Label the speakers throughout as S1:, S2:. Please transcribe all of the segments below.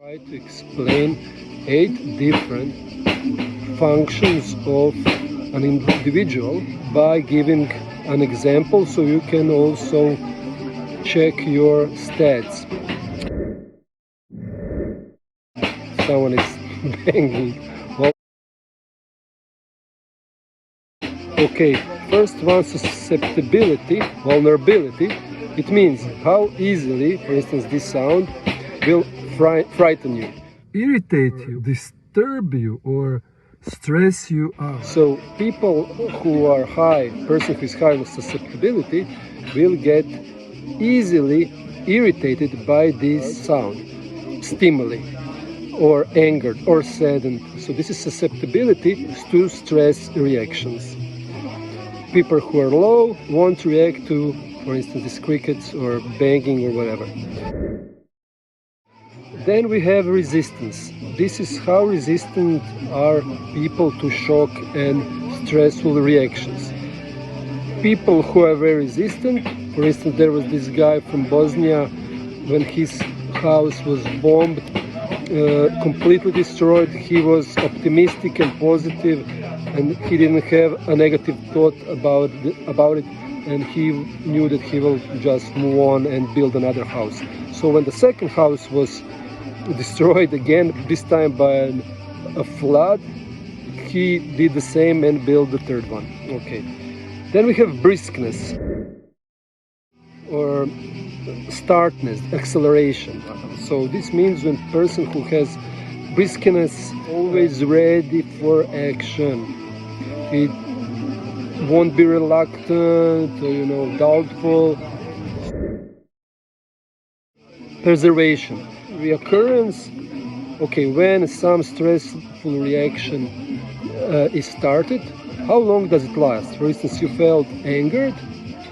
S1: Try to explain 8 different functions of an individual by giving an example so you can also check your stats. Someone is banging. Well, okay, first one, susceptibility, vulnerability. It means how easily, for instance, this sound will frighten you, irritate you, disturb you, or stress you out. So people who are high, person who is high with susceptibility, will get easily irritated by this sound, stimuli, or angered, or saddened. So this is susceptibility to stress reactions. People who are low won't react to, for instance, these crickets or banging or whatever. Then we have resistance. This is how resistant are people to shock and stressful reactions. People who are very resistant, for instance, there was this guy from Bosnia, when his house was bombed, completely destroyed, he was optimistic and positive, and he didn't have a negative thought about it, and he knew that he will just move on and build another house. So when the second house was destroyed again, this time by a flood, he did the same and built the third one. Okay. Then we have briskness, or startness, acceleration. So this means when person who has briskness, always ready for action. He won't be reluctant or, doubtful. Preservation. Reoccurrence, okay, when some stressful reaction is started, how long does it last? For instance, you felt angered,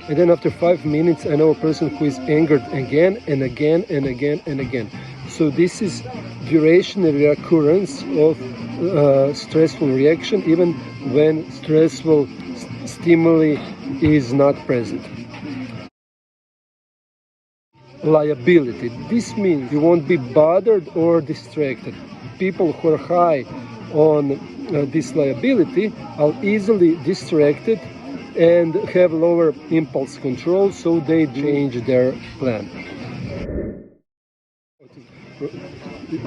S1: and then after 5 minutes, I know a person who is angered again and again and again and again. So this is duration and reoccurrence of stressful reaction, even when stressful stimuli is not present. Liability. This means you won't be bothered or distracted. People who are high on this liability are easily distracted and have lower impulse control, so they change their plan.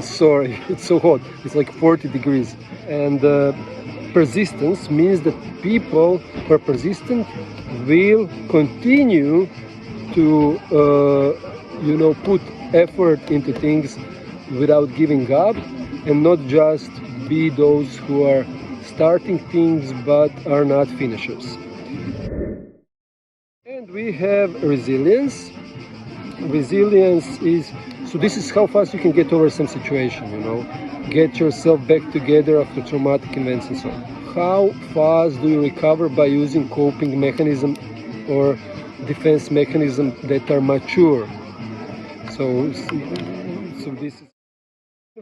S1: Sorry, it's so hot. It's like 40 degrees. And persistence means that people who are persistent will continue to put effort into things without giving up, and not just be those who are starting things but are not finishers. And we have resilience. Resilience is, so this is how fast you can get over some situation, get yourself back together after traumatic events and so on. How fast do you recover by using coping mechanism or defense mechanism that are mature? So this is,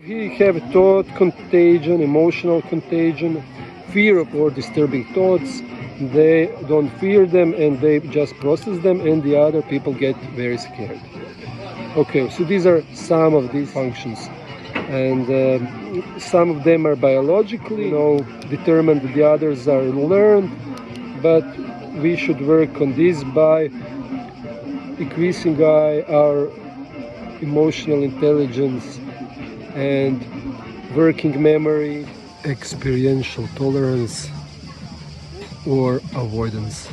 S1: we have thought contagion, emotional contagion, fear of or disturbing thoughts. They don't fear them and they just process them, and the other people get very scared. Okay, so these are some of these functions, and some of them are biologically determined, the others are learned, but we should work on this by increasing our emotional intelligence and working memory, experiential tolerance, or avoidance.